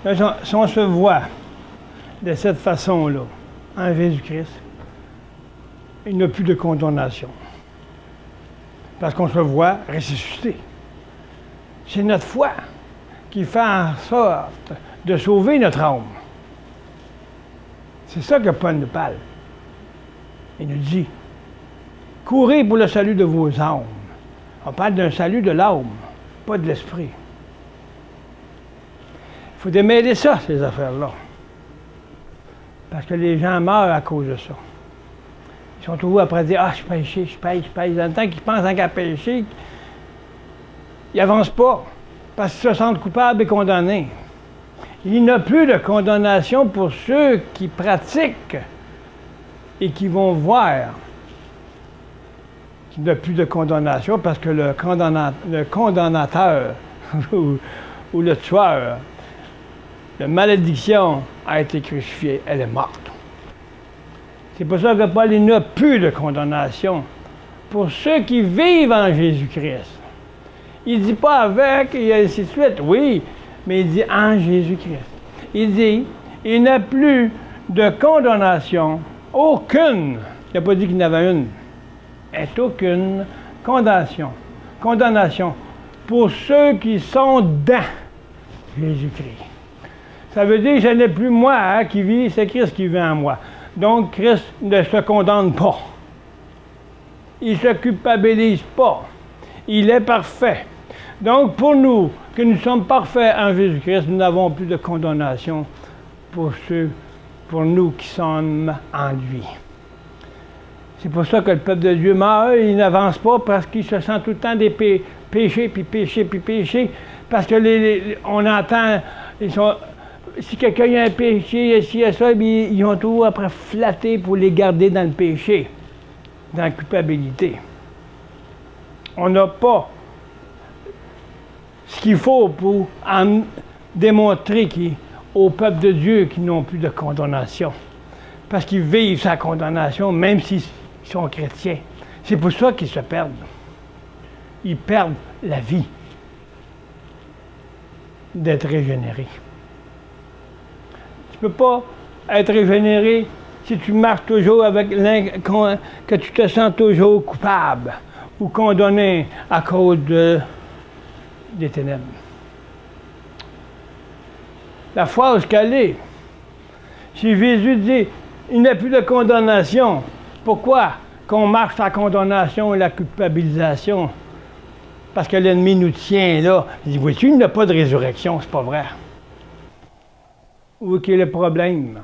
Là, si on se voit de cette façon-là, en Jésus-Christ, il n'y a plus de condamnation. Parce qu'on se voit ressuscité. C'est notre foi qui fait en sorte de sauver notre âme. C'est ça que Paul nous parle. Il nous dit, courez pour le salut de vos âmes. On parle d'un salut de l'âme, pas de l'esprit. Il faut démêler ça, ces affaires-là. Parce que les gens meurent à cause de ça. Ils sont toujours après à dire, je péché, je pêche. Dans le temps qu'ils pensent qu'à pécher, ils n'avancent pas. Parce qu'ils se sentent coupables et condamnés. Il n'y a plus de condamnation pour ceux qui pratiquent et qui vont voir qu'il n'y a plus de condamnation parce que le condamnateur ou le tueur, la malédiction a été crucifiée, elle est morte. C'est pour ça que Paul, il n'y a plus de condamnation pour ceux qui vivent en Jésus-Christ. Il ne dit pas avec et ainsi de suite, oui, mais il dit en Jésus-Christ. Il dit, il n'y a plus de condamnation, aucune. Il n'a pas dit qu'il y en avait une. Il n'y a aucune condamnation pour ceux qui sont dans Jésus-Christ. Ça veut dire que ce n'est plus moi qui vis, c'est Christ qui vit en moi. Donc, Christ ne se condamne pas. Il ne se culpabilise pas. Il est parfait. Donc, pour nous, que nous sommes parfaits en Jésus-Christ, nous n'avons plus de condamnation pour nous qui sommes en lui. C'est pour ça que le peuple de Dieu meurt, il n'avance pas parce qu'il se sent tout le temps des péchés, puis péchés, parce que on entend, si quelqu'un a un péché, s'il y a ça, ils ont tout après flatté pour les garder dans le péché, dans la culpabilité. On n'a pas ce qu'il faut pour en démontrer au peuple de Dieu qu'ils n'ont plus de condamnation. Parce qu'ils vivent sa condamnation, même s'ils sont chrétiens. C'est pour ça qu'ils se perdent. Ils perdent la vie d'être régénérés. Tu ne peux pas être régénéré si tu marches toujours avec que tu te sens toujours coupable ou condamné à cause des ténèbres. La phrase qu'elle est, si Jésus dit, il n'y a plus de condamnation, pourquoi qu'on marche la condamnation et la culpabilisation? Parce que l'ennemi nous tient là. Il dit, vois-tu, il n'y a pas de résurrection, c'est pas vrai. Où est le problème?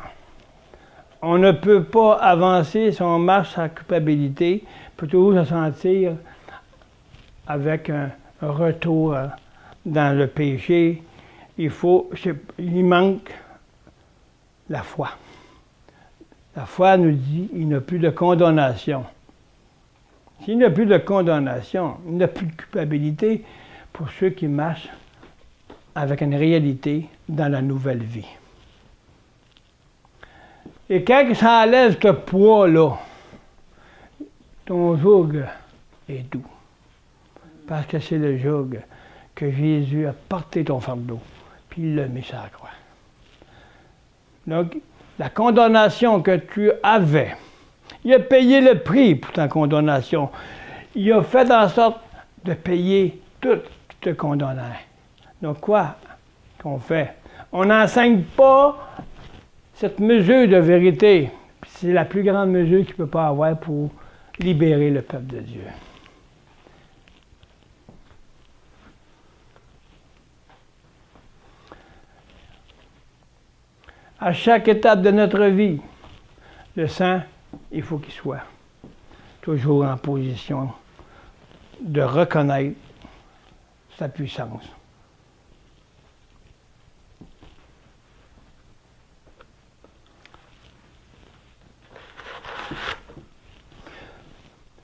On ne peut pas avancer si on marche la culpabilité, plutôt se sentir avec un retour dans le péché. Il manque la foi. La foi nous dit qu'il n'y a plus de condamnation. S'il n'y a plus de condamnation, il n'y a plus de culpabilité pour ceux qui marchent avec une réalité dans la nouvelle vie. Et quand ça enlève ce poids-là, ton joug est doux. Parce que c'est le joug que Jésus a porté ton fardeau, puis il l'a mis sur la croix. Donc, la condamnation que tu avais, il a payé le prix pour ta condamnation. Il a fait en sorte de payer tout ce qui te condamnait. Donc, quoi qu'on fait? On n'enseigne pas cette mesure de vérité. C'est la plus grande mesure qu'il ne peut pas avoir pour libérer le peuple de Dieu. À chaque étape de notre vie, le sang, il faut qu'il soit toujours en position de reconnaître sa puissance.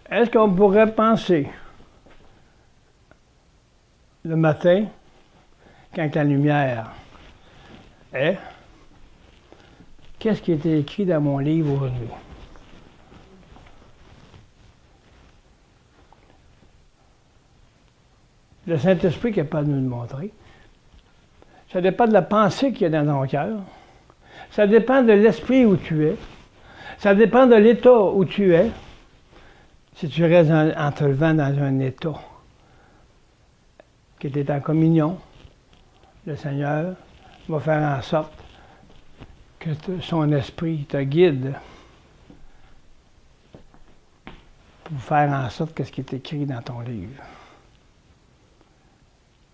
Est-ce qu'on pourrait penser le matin, quand la lumière est, qu'est-ce qui était écrit dans mon livre aujourd'hui? Le Saint-Esprit qui est capable de nous le montrer. Ça dépend de la pensée qu'il y a dans ton cœur. Ça dépend de l'esprit où tu es. Ça dépend de l'état où tu es. Si tu restes en te levant dans un état qui est en communion, le Seigneur va faire en sorte que son esprit te guide pour faire en sorte que ce qui est écrit dans ton livre.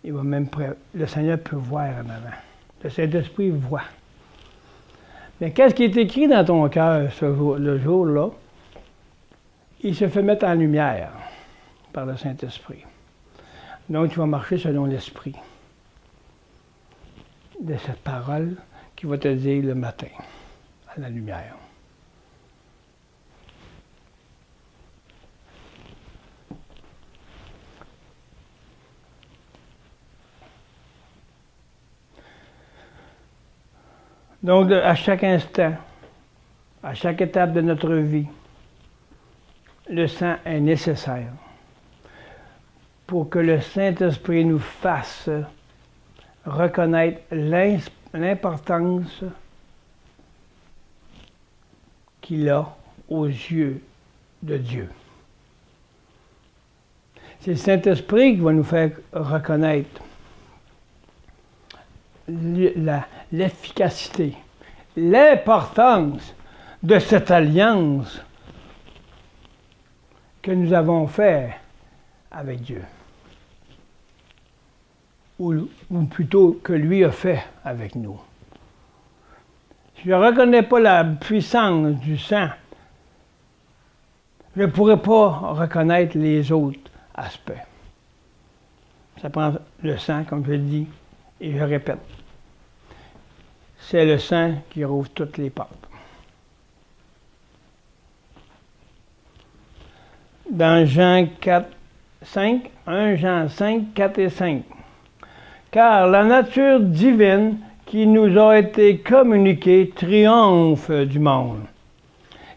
Il va même le Seigneur peut voir en avant. Le Saint-Esprit voit. Mais qu'est-ce qui est écrit dans ton cœur le jour-là? Il se fait mettre en lumière par le Saint-Esprit. Donc, tu vas marcher selon l'Esprit de cette parole qui va te dire le matin, à la lumière. Donc, à chaque instant, à chaque étape de notre vie, le sang est nécessaire pour que le Saint-Esprit nous fasse reconnaître l'importance qu'il a aux yeux de Dieu. C'est le Saint-Esprit qui va nous faire reconnaître l'efficacité, l'importance de cette alliance que nous avons faite avec Dieu. Ou plutôt que lui a fait avec nous. Si je ne reconnais pas la puissance du sang, je ne pourrai pas reconnaître les autres aspects. Ça prend le sang, comme je le dis, et je répète. C'est le sang qui rouvre toutes les portes. Dans Jean 4, 5, 1 Jean 5, 4 et 5. Car la nature divine qui nous a été communiquée triomphe du monde.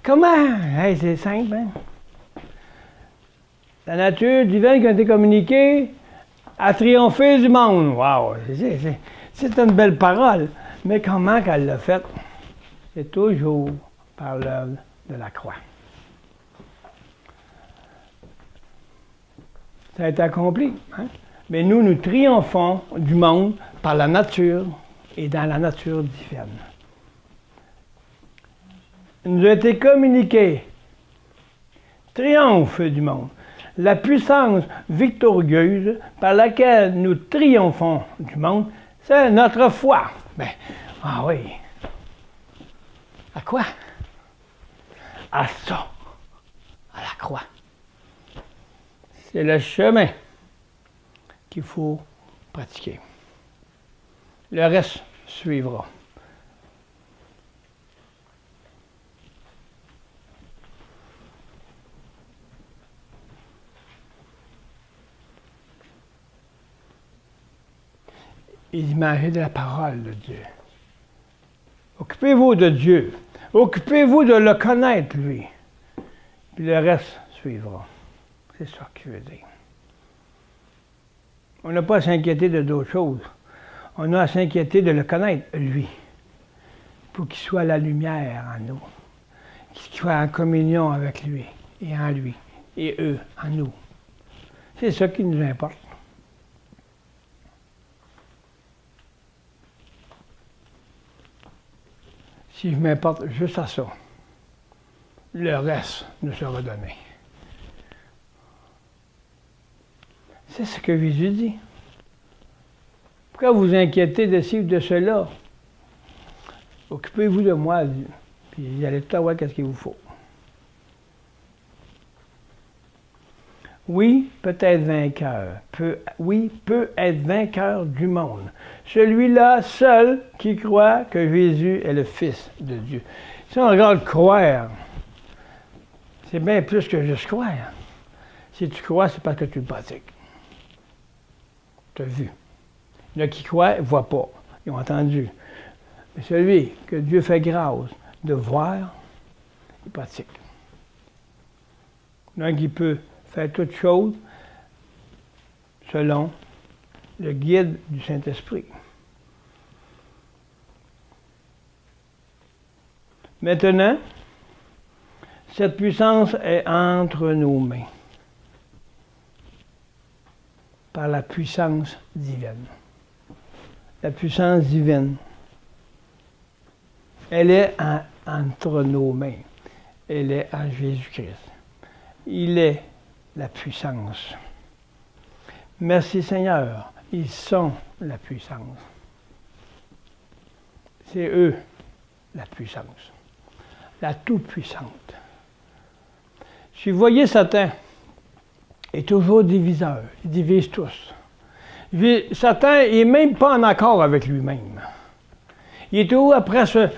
Comment? Hey, c'est simple, hein? La nature divine qui a été communiquée a triomphé du monde. Wow! C'est une belle parole. Mais comment qu'elle l'a fait? C'est toujours par l'œuvre de la croix. Ça a été accompli. Hein? Mais nous triomphons du monde par la nature et dans la nature divine. Il nous a été communiqué triomphe du monde. La puissance victorieuse par laquelle nous triomphons du monde, c'est notre foi. Ben, ah oui. À quoi? À ça. À la croix. C'est le chemin qu'il faut pratiquer. Le reste suivra. Imaginez de la parole de Dieu. Occupez-vous de Dieu. Occupez-vous de le connaître, lui. Puis le reste suivra. C'est ça qu'il veut dire. On n'a pas à s'inquiéter de d'autres choses. On a à s'inquiéter de le connaître, lui. Pour qu'il soit la lumière en nous. Qu'il soit en communion avec lui et en lui. Et eux en nous. C'est ça qui nous importe. Si je m'importe juste à ça, le reste nous sera donné. C'est ce que Jésus dit. Pourquoi vous inquiétez de ci ou de cela? Occupez-vous de moi, puis vous allez tout avoir qu'est-ce qu'il vous faut. Oui, peut être vainqueur. Peut être vainqueur du monde. Celui-là seul qui croit que Jésus est le Fils de Dieu. Si on regarde croire, c'est bien plus que juste croire. Si tu crois, c'est parce que tu le pratiques. Tu as vu. Il y en a qui croient, ne voient pas. Ils ont entendu. Mais celui que Dieu fait grâce de voir, il pratique. Il y en a qui peut faire toutes choses selon le guide du Saint-Esprit. Maintenant, cette puissance est entre nos mains par la puissance divine. La puissance divine, elle est entre nos mains. Elle est en Jésus-Christ. Il est la puissance. Merci Seigneur, ils sont la puissance. C'est eux, la puissance. La toute-puissante. Si vous voyez Satan, est toujours diviseur. Il divise tous. Satan n'est même pas en accord avec lui-même. Il est toujours après se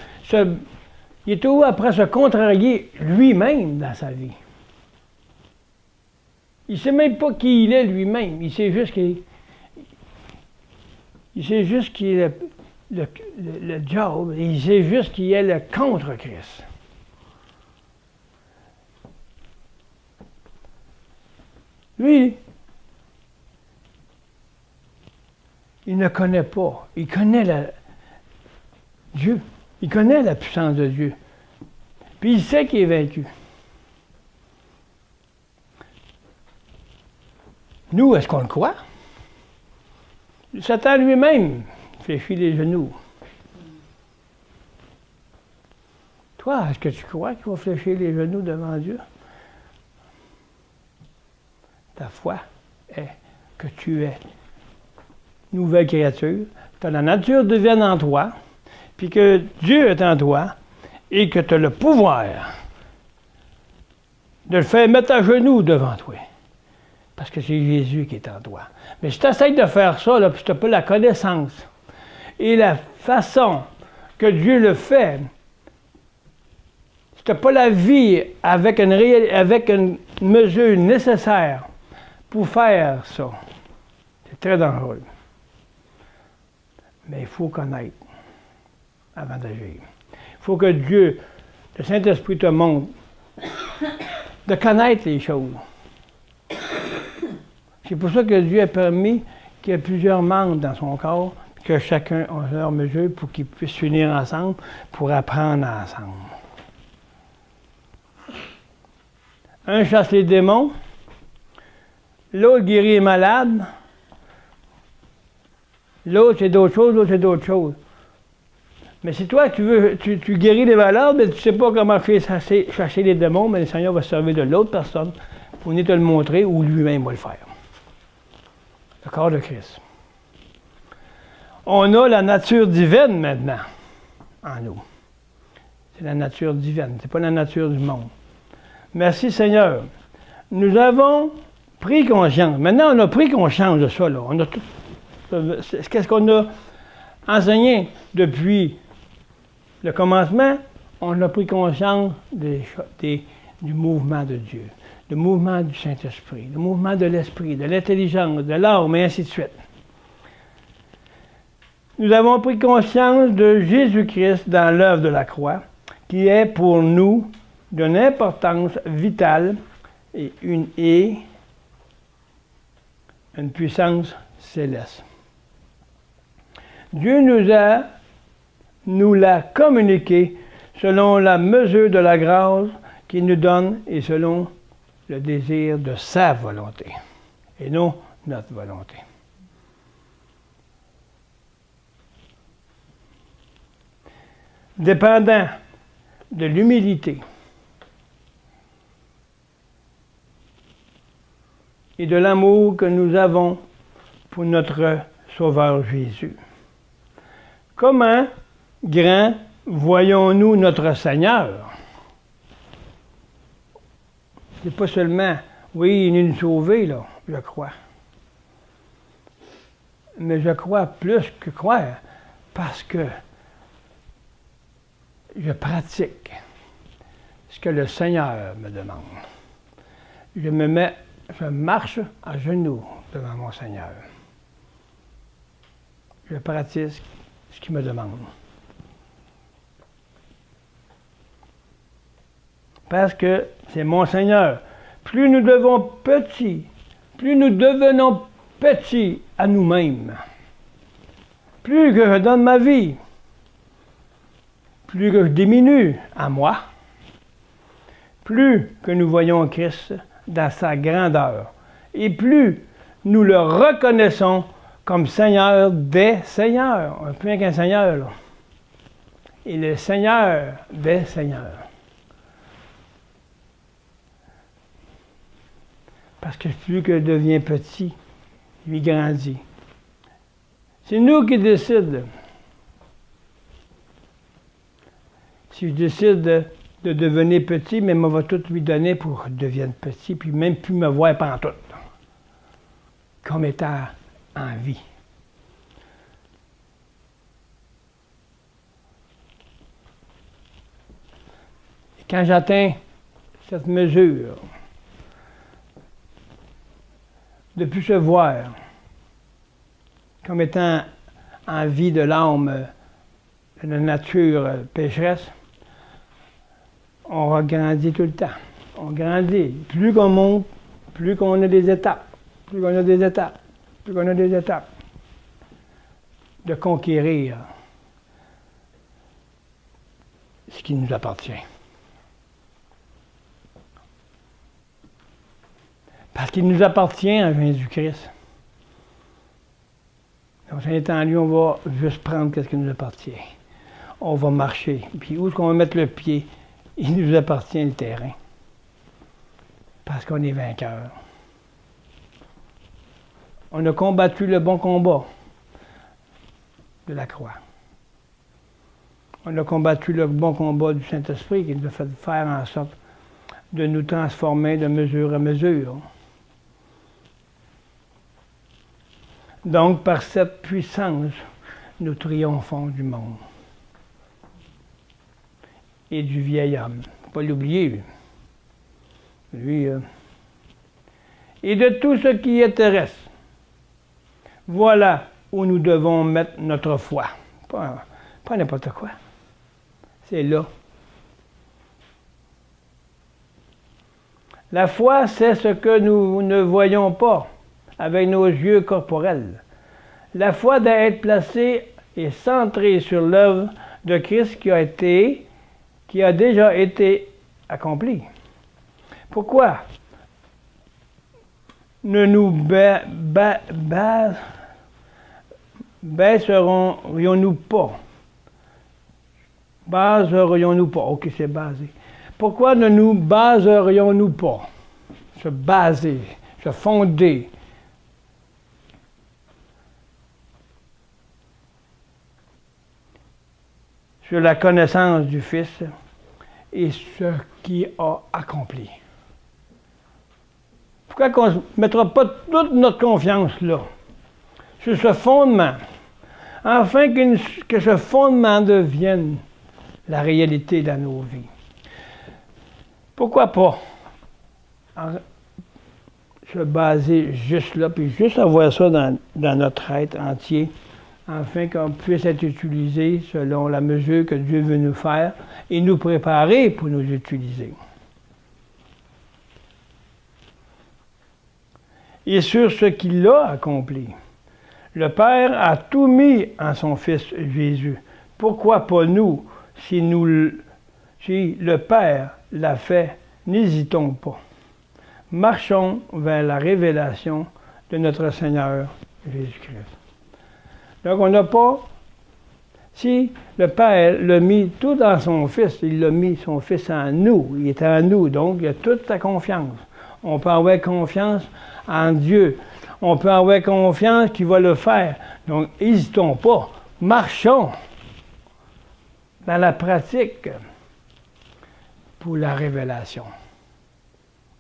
contrarier lui-même dans sa vie. Il ne sait même pas qui il est lui-même. Il sait juste qu'il est le diable. Il sait juste qu'il est le contre-Christ. Lui, il ne connaît pas. Il connaît Dieu. Il connaît la puissance de Dieu. Puis il sait qu'il est vaincu. Nous, est-ce qu'on le croit? Satan lui-même fléchit les genoux. Toi, est-ce que tu crois qu'il va fléchir les genoux devant Dieu? Ta foi est que tu es nouvelle créature, tu as la nature divine en toi, puis que Dieu est en toi, et que tu as le pouvoir de le faire mettre à genoux devant toi. Parce que c'est Jésus qui est en toi. Mais si tu essaies de faire ça, là, puis tu n'as pas la connaissance et la façon que Dieu le fait, si tu n'as pas la vie avec une mesure nécessaire pour faire ça, c'est très dangereux. Mais il faut connaître avant d'agir. Il faut que Dieu, le Saint-Esprit te montre de connaître les choses. C'est pour ça que Dieu a permis qu'il y ait plusieurs membres dans son corps, que chacun a leur mesure pour qu'ils puissent s'unir ensemble, pour apprendre ensemble. Un chasse les démons, l'autre guérit les malades, l'autre c'est d'autres choses, l'autre c'est d'autres choses. Mais si toi tu guéris les malades, mais tu ne sais pas comment chasser les démons, mais le Seigneur va se servir de l'autre personne pour venir te le montrer ou lui-même va le faire. Le corps de Christ. On a la nature divine maintenant en nous. C'est la nature divine, c'est pas la nature du monde. Merci Seigneur. Nous avons pris conscience. Maintenant, on a pris conscience de ça. Là. On a tout. Qu'est-ce qu'on a enseigné depuis le commencement? On a pris conscience du mouvement de Dieu, le mouvement du Saint-Esprit, le mouvement de l'Esprit, de l'intelligence, de l'âme, et ainsi de suite. Nous avons pris conscience de Jésus-Christ dans l'œuvre de la croix, qui est pour nous d'une importance vitale et une puissance céleste. Dieu nous l'a communiqué selon la mesure de la grâce qu'il nous donne et selon le désir de sa volonté, et non notre volonté. Dépendant de l'humilité et de l'amour que nous avons pour notre Sauveur Jésus. Comment grand voyons-nous notre Seigneur? C'est pas seulement, oui, il nous sauver, là, je crois. Mais je crois plus que croire, parce que je pratique ce que le Seigneur me demande. Je marche à genoux devant mon Seigneur. Je pratique ce qu'il me demande. Parce que c'est mon Seigneur. Plus nous devenons petits à nous-mêmes, plus que je donne ma vie, plus que je diminue à moi, plus que nous voyons Christ dans sa grandeur, et plus nous le reconnaissons comme Seigneur des Seigneurs. On n'est plus qu'un Seigneur, là. Et le Seigneur des Seigneurs. Parce que plus que devient petit, lui grandit. C'est nous qui décidons. Si je décide de devenir petit, mais on va tout lui donner pour qu'il devienne petit, puis même plus me voir pantoute, comme étant en vie. Et quand j'atteins cette mesure, de plus se voir comme étant en vie de l'âme, de la nature pécheresse, on regrandit tout le temps. On grandit. Plus qu'on monte, plus qu'on a des étapes. Plus qu'on a des étapes. Plus qu'on a des étapes. De conquérir ce qui nous appartient. Parce qu'il nous appartient à Jésus-Christ. Donc, en étant lui, on va juste prendre ce qui nous appartient. On va marcher. Puis où est-ce qu'on va mettre le pied? Il nous appartient le terrain. Parce qu'on est vainqueur. On a combattu le bon combat de la croix. On a combattu le bon combat du Saint-Esprit qui nous a fait faire en sorte de nous transformer de mesure à mesure. Donc, par cette puissance, nous triomphons du monde et du vieil homme. Il ne faut pas l'oublier, lui. Et de tout ce qui est terrestre. Voilà où nous devons mettre notre foi. Pas n'importe quoi. C'est là. La foi, c'est ce que nous ne voyons pas avec nos yeux corporels. La foi doit être placée et centrée sur l'œuvre de Christ qui a déjà été accomplie. Pourquoi ne nous baisserions-nous pas? Baserions-nous pas? Ok, c'est basé. Pourquoi ne nous baserions-nous pas? Se baser, se fonder. Sur la connaissance du Fils et ce qu'il a accompli. Pourquoi qu'on ne mettra pas toute notre confiance là, sur ce fondement, afin que ce fondement devienne la réalité dans nos vies? Pourquoi pas se baser juste là, puis juste avoir ça dans notre être entier, afin qu'on puisse être utilisé selon la mesure que Dieu veut nous faire et nous préparer pour nous utiliser. Et sur ce qu'il a accompli, le Père a tout mis en son Fils Jésus. Pourquoi pas nous, si le Père l'a fait, n'hésitons pas. Marchons vers la révélation de notre Seigneur Jésus-Christ. Donc, on n'a pas... Si le Père l'a mis tout dans son Fils, il l'a mis son Fils en nous, il est en nous, donc il a toute sa confiance. On peut avoir confiance en Dieu. On peut avoir confiance qu'il va le faire. Donc, n'hésitons pas. Marchons dans la pratique pour la révélation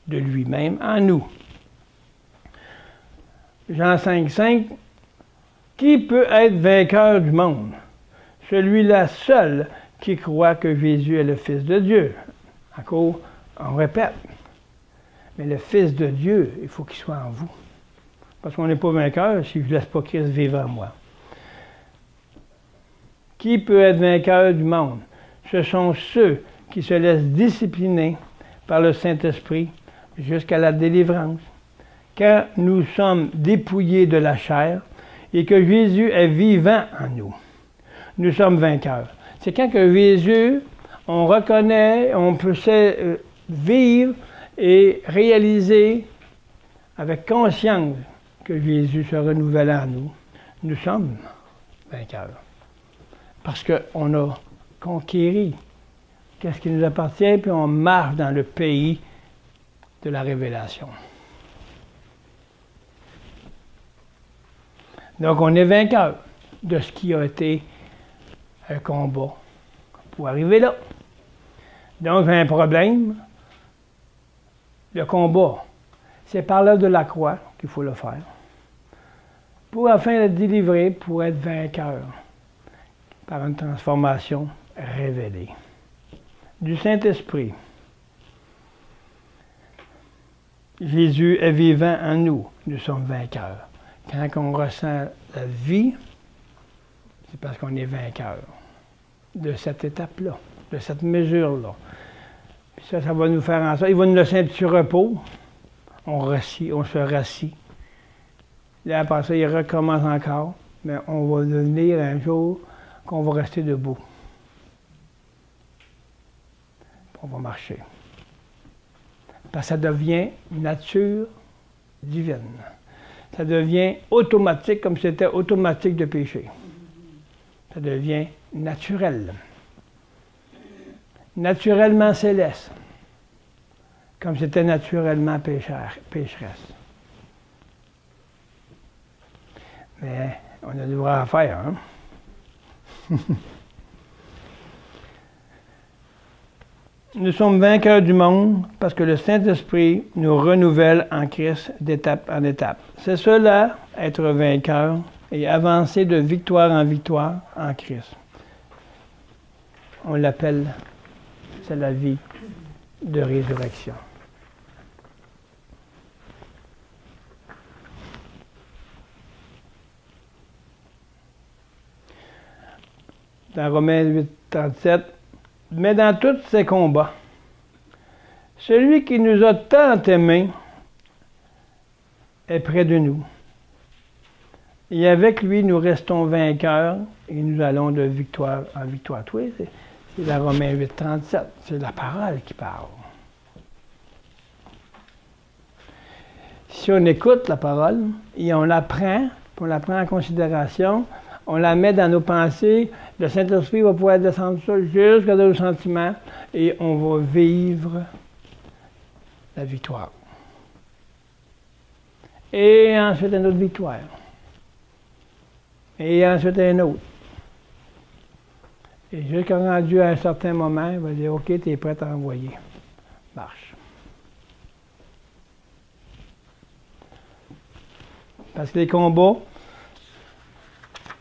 de lui-même en nous. Jean 5,5 Qui peut être vainqueur du monde? Celui-là seul qui croit que Jésus est le Fils de Dieu. Encore, on répète. Mais le Fils de Dieu, il faut qu'il soit en vous. Parce qu'on n'est pas vainqueur si je ne laisse pas Christ vivre en moi. Qui peut être vainqueur du monde? Ce sont ceux qui se laissent discipliner par le Saint-Esprit jusqu'à la délivrance. Quand nous sommes dépouillés de la chair et que Jésus est vivant en nous, nous sommes vainqueurs. C'est quand que Jésus, on reconnaît, on peut vivre et réaliser avec conscience que Jésus se renouvelle en nous. Nous sommes vainqueurs. Parce qu'on a conquéri qu'est-ce qui nous appartient, puis on marche dans le pays de la révélation. Donc on est vainqueur de ce qui a été un combat pour arriver là. Donc, j'ai un problème. Le combat, c'est par l'œuvre de la croix qu'il faut le faire. Pour enfin être délivré, pour être vainqueur par une transformation révélée. Du Saint-Esprit. Jésus est vivant en nous. Nous sommes vainqueurs. Quand on ressent la vie, c'est parce qu'on est vainqueur de cette étape-là, de cette mesure-là. Puis ça va nous faire en sorte. Il va nous laisser un petit repos. On se rassit. Là, après ça, il recommence encore. Mais on va devenir un jour qu'on va rester debout. On va marcher. Parce que ça devient nature divine. Ça devient automatique comme c'était automatique de pécher. Ça devient naturel. Naturellement céleste. Comme c'était naturellement pécheresse. Mais on a du devoir à faire, hein? Nous sommes vainqueurs du monde parce que le Saint-Esprit nous renouvelle en Christ d'étape en étape. C'est cela, être vainqueur et avancer de victoire en victoire en Christ. On l'appelle, c'est la vie de résurrection. Dans Romains 8, 37, mais dans tous ces combats, celui qui nous a tant aimés est près de nous. Et avec lui, nous restons vainqueurs et nous allons de victoire en victoire. Oui, c'est la Romains 8, 37. C'est la parole qui parle. Si on écoute la parole et on l'apprend en considération, on la met dans nos pensées, le Saint-Esprit va pouvoir descendre ça jusqu'à nos sentiments et on va vivre la victoire. Et ensuite une autre victoire. Et ensuite un autre. Et jusqu'à rendu à un certain moment, il va dire, OK, tu es prêt à envoyer. Marche. Parce que les combats,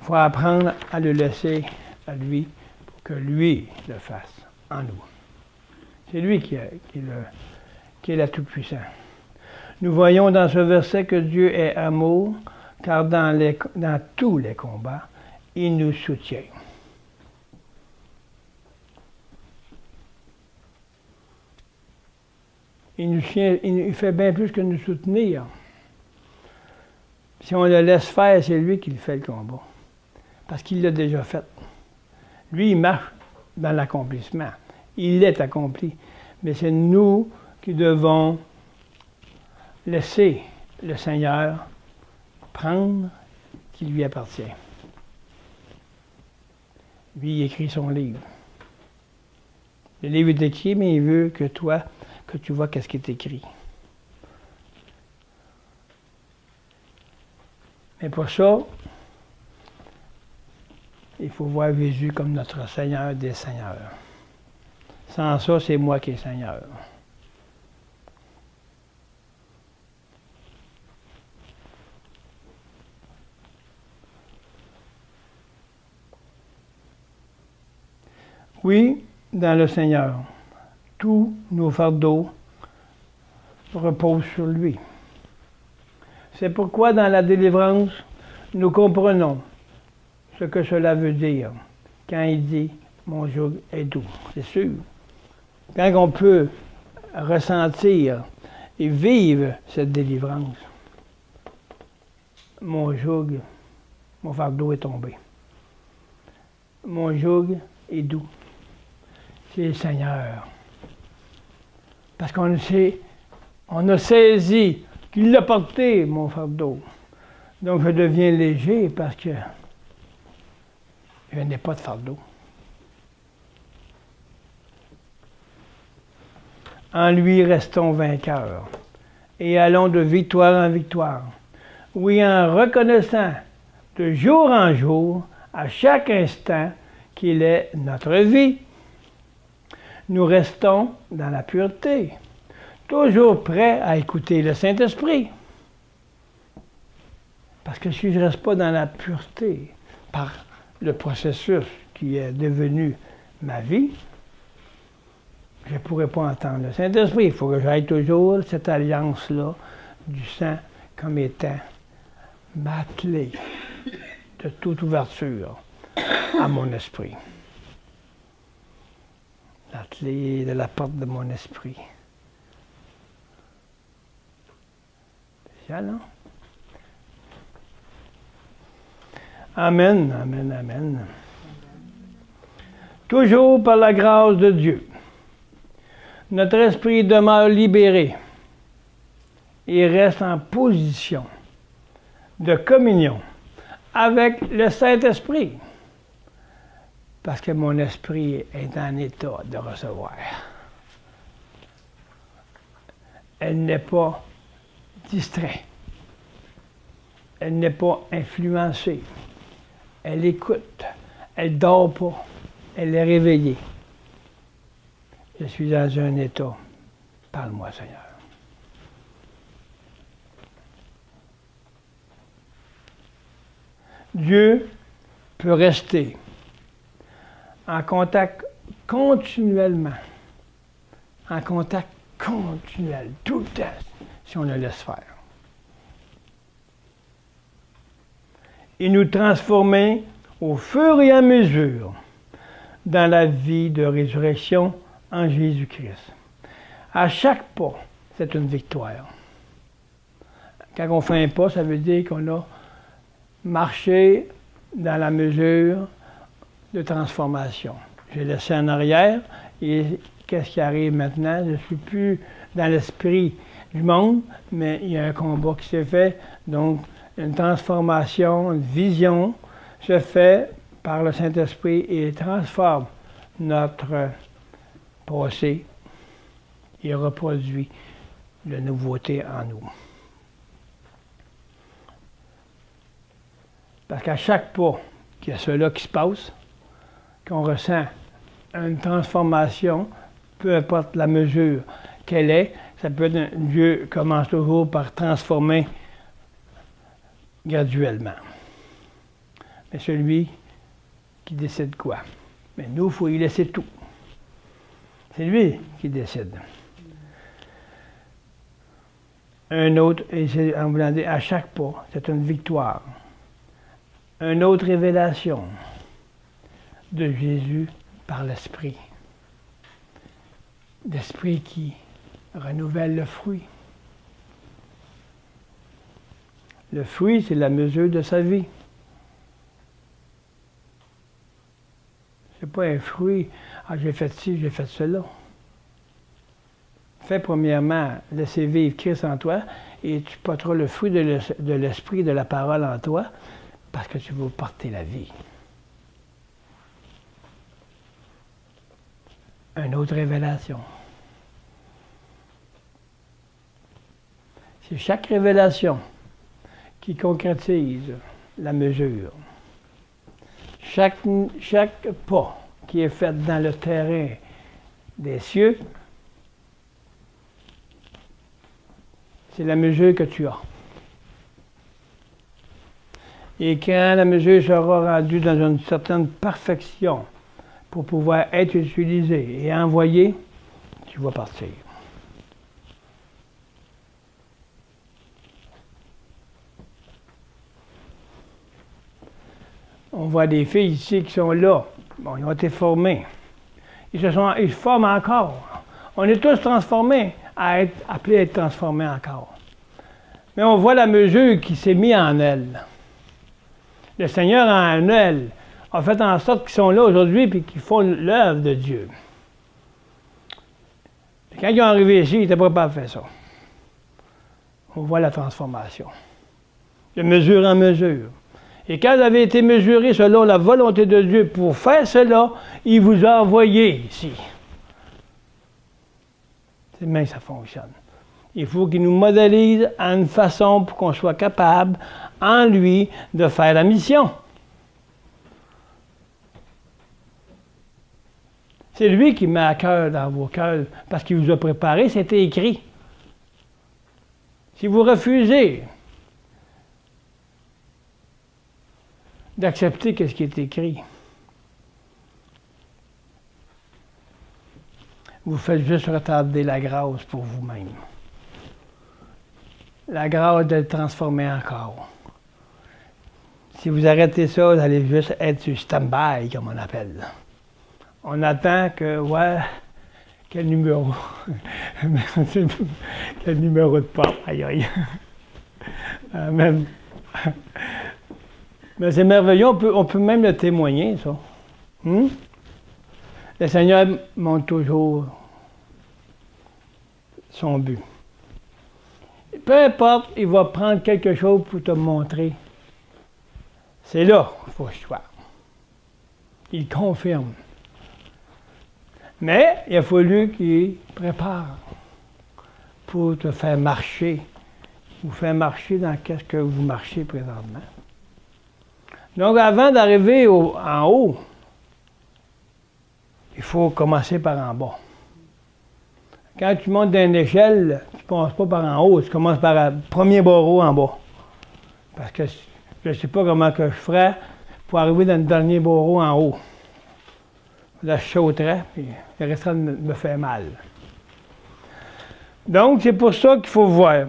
il faut apprendre à le laisser à lui pour que lui le fasse en nous. C'est lui qui est la tout-puissant. Nous voyons dans ce verset que Dieu est amour, car dans tous les combats, il nous soutient. Il fait bien plus que nous soutenir. Si on le laisse faire, c'est lui qui fait le combat. Parce qu'il l'a déjà fait. Lui, il marche dans l'accomplissement. Il est accompli. Mais c'est nous qui devons laisser le Seigneur prendre ce qui lui appartient. Lui, il écrit son livre. Le livre est écrit, mais il veut que tu vois qu'est-ce qui est écrit. Mais pour ça, il faut voir Jésus comme notre Seigneur des Seigneurs. Sans ça, c'est moi qui est Seigneur. Oui, dans le Seigneur, tous nos fardeaux reposent sur lui. C'est pourquoi dans la délivrance, nous comprenons ce que cela veut dire quand il dit « mon joug est doux ». C'est sûr. Quand on peut ressentir et vivre cette délivrance, mon joug, mon fardeau est tombé. Mon joug et doux. C'est le Seigneur. Parce on a saisi qu'il l'a porté, mon fardeau. Donc je deviens léger parce que je n'ai pas de fardeau. En lui restons vainqueurs et allons de victoire en victoire. Oui, en reconnaissant de jour en jour, à chaque instant, qu'il est notre vie. Nous restons dans la pureté, toujours prêts à écouter le Saint-Esprit. Parce que si je ne reste pas dans la pureté, par le processus qui est devenu ma vie, je ne pourrai pas entendre le Saint-Esprit. Il faut que j'aille toujours cette alliance-là du sang comme étant ma clé de toute ouverture à mon esprit. La clé de la porte de mon esprit. C'est ça, non? Amen, amen, amen. Toujours par la grâce de Dieu, notre esprit demeure libéré et reste en position de communion avec le Saint-Esprit, parce que mon esprit est en état de recevoir. Elle n'est pas distraite, elle n'est pas influencée, elle écoute, elle ne dort pas, elle est réveillée. Je suis dans un état. Parle-moi, Seigneur. Dieu peut rester en contact continuellement, en contact continuel, tout le temps, si on le laisse faire. Et nous transformer au fur et à mesure dans la vie de résurrection en Jésus-Christ. À chaque pas, c'est une victoire. Quand on fait un pas, ça veut dire qu'on a marché dans la mesure de transformation. J'ai laissé en arrière et qu'est-ce qui arrive maintenant? Je ne suis plus dans l'esprit du monde, mais il y a un combat qui s'est fait. Donc, une transformation, une vision se fait par le Saint-Esprit et transforme notre passé et reproduit la nouveauté en nous. Parce qu'à chaque pas qu'il y a cela qui se passe, qu'on ressent une transformation, peu importe la mesure qu'elle est, ça peut être Dieu commence toujours par transformer graduellement. Mais celui qui décide quoi? Mais nous, il faut y laisser tout. C'est lui qui décide. Un autre, et c'est en voulant dire, à chaque pas, c'est une victoire. Une autre révélation de Jésus par l'Esprit. L'Esprit qui renouvelle le fruit. Le fruit, c'est la mesure de sa vie. C'est pas un fruit, j'ai fait ci, j'ai fait cela. Fais premièrement, laisser vivre Christ en toi et tu porteras le fruit de l'Esprit, de la parole en toi, parce que tu veux porter la vie. Une autre révélation. C'est chaque révélation qui concrétise la mesure. Chaque pas qui est fait dans le terrain des cieux, c'est la mesure que tu as. Et quand la mesure sera rendue dans une certaine perfection pour pouvoir être utilisée et envoyée, tu vas partir. On voit des filles ici qui sont là. Bon, ils ont été formés. Ils se forment encore. On est tous transformés à être appelés à être transformés encore. Mais on voit la mesure qui s'est mise en elle. Le Seigneur en elle a fait en sorte qu'ils sont là aujourd'hui et qu'ils font l'œuvre de Dieu. Et quand ils sont arrivés ici, ils n'étaient pas capables de faire ça. On voit la transformation. De mesure en mesure. Et quand vous avez été mesuré selon la volonté de Dieu pour faire cela, il vous a envoyé ici. C'est bien que ça fonctionne. Il faut qu'il nous modélise à une façon pour qu'on soit capable, en lui, de faire la mission. C'est lui qui met à cœur dans vos cœurs, parce qu'il vous a préparé, c'était écrit. Si vous refusez d'accepter ce qui est écrit, vous faites juste retarder la grâce pour vous-même. La grâce de le transformer encore. Si vous arrêtez ça, vous allez juste être sur stand-by, comme on appelle. On attend que, ouais, quel numéro? Quel numéro de porte? Aïe, aïe. Même. Mais c'est merveilleux, on peut même le témoigner, ça. Le Seigneur montre toujours son but. Peu importe, il va prendre quelque chose pour te montrer. C'est là qu'il faut que je sois. Il confirme. Mais il a fallu qu'il prépare pour te faire marcher. Vous faire marcher dans ce que vous marchez présentement. Donc, avant d'arriver en haut, il faut commencer par en bas. Quand tu montes d'une échelle, tu ne commences pas par en haut, tu commences par le premier barreau en bas. Parce que je ne sais pas comment que je ferais pour arriver dans le dernier barreau en haut. Là, je sauterais, puis le reste me fait mal. Donc, c'est pour ça qu'il faut voir.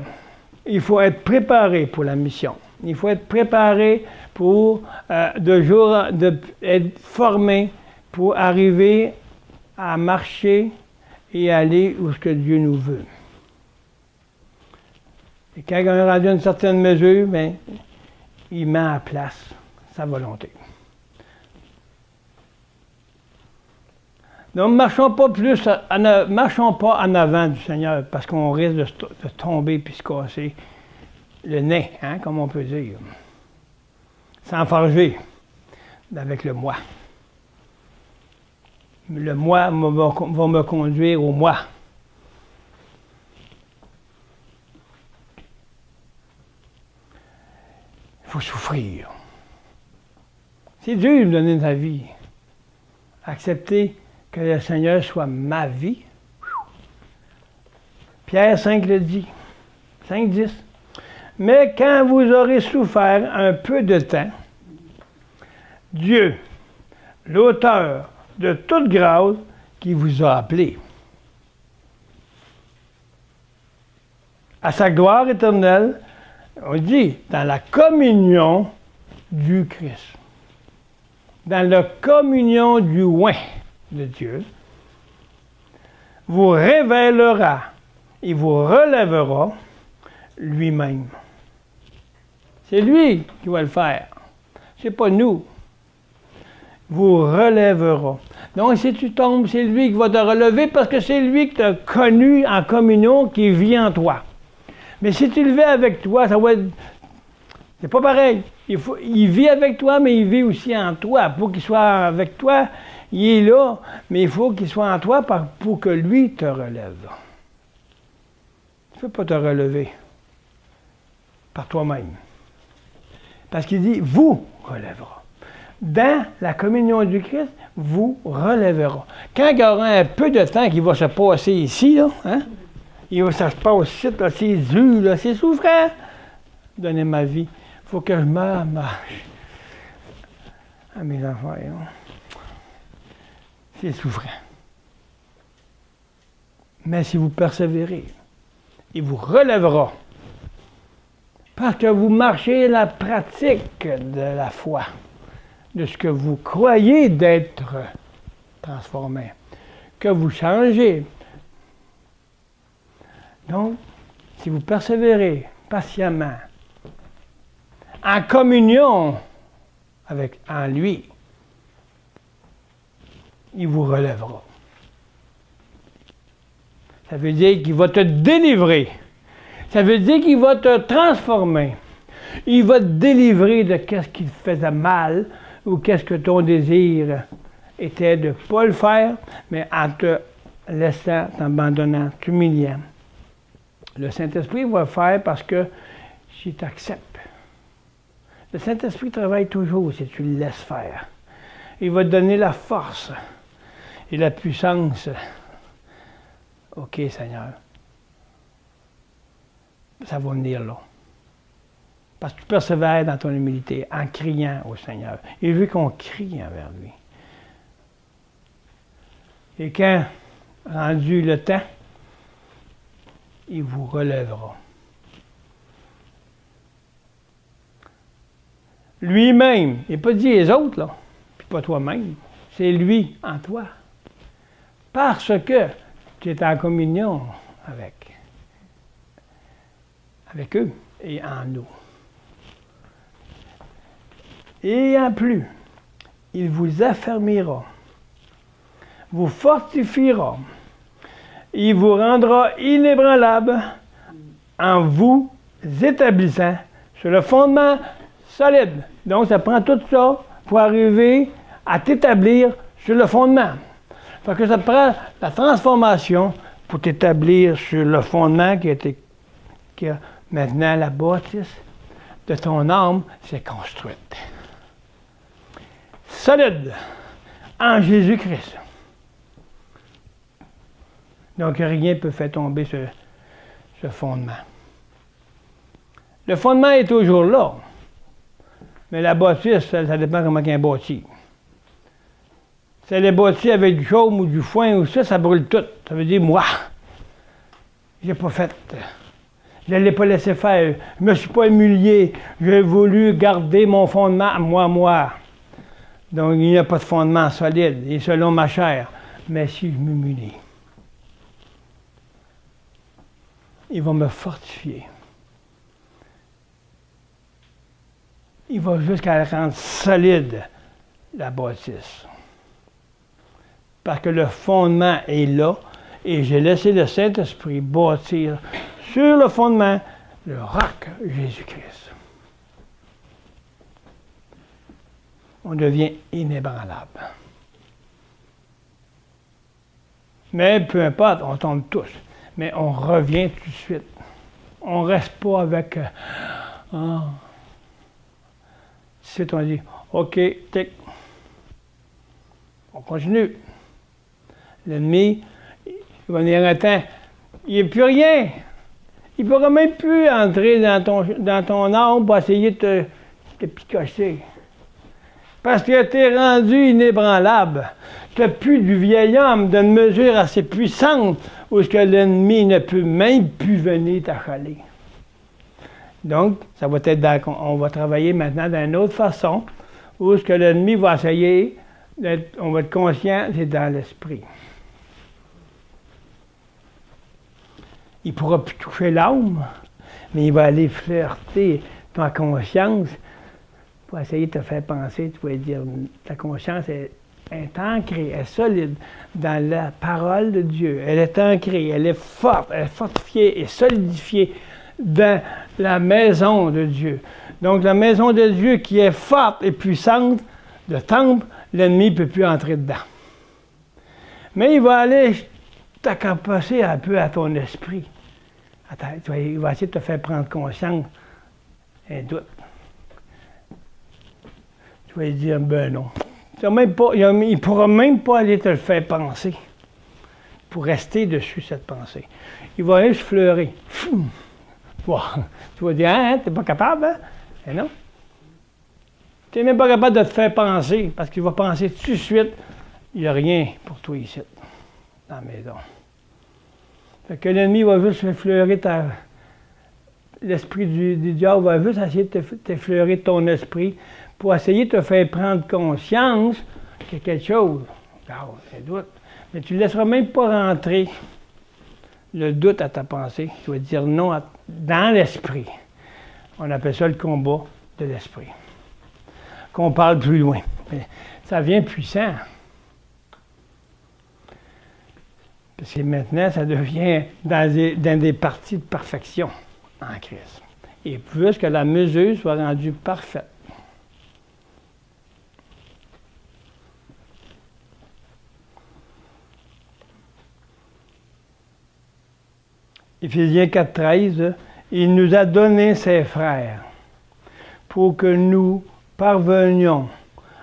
Il faut être préparé pour la mission. Il faut être préparé pour être formé pour arriver à marcher et aller où ce que Dieu nous veut. Et quand on est rendu à une certaine mesure, bien, il met en place sa volonté. Donc, marchons pas en avant du Seigneur, parce qu'on risque de tomber puis se casser le nez, hein, comme on peut dire. S'enfarger avec le moi. Le moi va me conduire au moi. Il faut souffrir. C'est dur de me donner sa vie. Accepter que le Seigneur soit ma vie. Pierre 5 le dit. 5:10. Mais quand vous aurez souffert un peu de temps, Dieu, l'auteur de toute grâce, qui vous a appelé à sa gloire éternelle, on dit, dans la communion du Christ, dans la communion du oint de Dieu, vous révélera et vous relèvera lui-même. C'est lui qui va le faire. C'est pas nous. Vous relèvera. Donc, si tu tombes, c'est lui qui va te relever parce que c'est lui qui t'a connu en communion, qui vit en toi. Mais si tu le vis avec toi, ça va être... C'est pas pareil. Il vit avec toi, mais il vit aussi en toi. Pour qu'il soit avec toi, il est là, mais il faut qu'il soit en toi pour que lui te relève. Tu ne peux pas te relever par toi-même. Parce qu'il dit, vous relèvera. Dans la communion du Christ, vous relèvera. Quand il y aura un peu de temps qui va se passer ici, là, hein, ça se passe ici, là, c'est dur, là, c'est souffrant. Donner ma vie. Il faut que je meure à mes enfants. Hein. C'est souffrant. Mais si vous persévérez, il vous relèvera. Parce que vous marchez la pratique de la foi, de ce que vous croyez d'être transformé, que vous changez. Donc, si vous persévérez patiemment, en communion en lui, il vous relèvera. Ça veut dire qu'il va te délivrer. Ça veut dire qu'il va te transformer. Il va te délivrer de qu'est-ce qui te faisait mal ou qu'est-ce que ton désir était de ne pas le faire, mais en te laissant, t'abandonnant, t'humiliant. Le Saint-Esprit va le faire parce que si tu acceptes. Le Saint-Esprit travaille toujours si tu le laisses faire. Il va te donner la force et la puissance. OK, Seigneur. Ça va venir là. Parce que tu persévères dans ton humilité en criant au Seigneur. Il veut qu'on crie envers lui. Et quand, rendu le temps, il vous relèvera. Lui-même, il n'a pas dit les autres, là, puis pas toi-même. C'est lui en toi. Parce que tu es en communion avec eux et en nous. Et en plus, il vous affermira, vous fortifiera, il vous rendra inébranlable en vous établissant sur le fondement solide. Donc, ça prend tout ça pour arriver à t'établir sur le fondement. Fait que ça prend la transformation pour t'établir sur le fondement qui a maintenant la bâtisse de ton âme s'est construite. Solide en Jésus-Christ. Donc, rien ne peut faire tomber ce fondement. Le fondement est toujours là. Mais la bâtisse, ça dépend comment il y a un bâti. Si elle est bâtie avec du chaume ou du foin ou ça brûle tout. Ça veut dire, moi, j'ai pas fait. Je ne l'ai pas laissé faire. Je ne me suis pas humilié. J'ai voulu garder mon fondement à moi. Donc, il n'y a pas de fondement solide, et selon ma chair. Mais si je m'humilie, il va me fortifier. Il va jusqu'à rendre solide la bâtisse. Parce que le fondement est là, et j'ai laissé le Saint-Esprit bâtir sur le fondement le roc Jésus-Christ. On devient inébranlable. Mais peu importe, on tombe tous. Mais on revient tout de suite. On ne reste pas avec... Tout de suite, on dit, OK, tic. On continue. L'ennemi, il va venir un temps, il n'y a plus rien. Il ne pourra même plus entrer dans ton âme pour essayer de te picocher. Parce que tu es rendu inébranlable. Tu n'as plus du vieil homme d'une mesure assez puissante où ce que l'ennemi ne peut même plus venir t'achaler. Donc, ça va être on va travailler maintenant d'une autre façon où ce que l'ennemi va essayer, on va être conscient, c'est dans l'esprit. Il ne pourra plus toucher l'âme, mais il va aller flirter ta conscience pour essayer de te faire penser, tu vas dire, ta conscience est ancrée, elle est solide dans la parole de Dieu. Elle est ancrée, elle est forte, elle est fortifiée et solidifiée dans la maison de Dieu. Donc la maison de Dieu qui est forte et puissante, le temple, l'ennemi ne peut plus entrer dedans. Mais il va aller t'accapasser un peu à ton esprit. Il va essayer de te faire prendre conscience un doute. Tu vas dire, ben non. Il ne pourra même pas aller te le faire penser pour rester dessus cette pensée. Il va aller se fleurer. Wow. Tu vas dire, hein, t'es pas capable, hein? Eh non. Tu n'es même pas capable de te faire penser parce qu'il va penser tout de suite, il n'y a rien pour toi ici, dans la maison. Fait que l'ennemi va juste effleurer l'esprit du diable va juste essayer de t'effleurer ton esprit pour essayer de te faire prendre conscience qu'il y a quelque chose. Regarde, c'est doute. Mais tu ne laisseras même pas rentrer le doute à ta pensée. Tu vas dire non dans l'esprit. On appelle ça le combat de l'esprit. Qu'on parle plus loin. Mais ça vient puissant. Parce que maintenant, ça devient dans des parties de perfection en Christ. Et plus que la mesure soit rendue parfaite. Éphésiens 4,13, il nous a donné ses frères pour que nous parvenions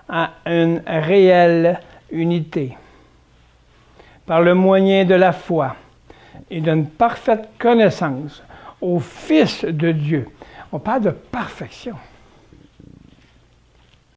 à une réelle unité par le moyen de la foi et d'une parfaite connaissance au Fils de Dieu. On parle de perfection.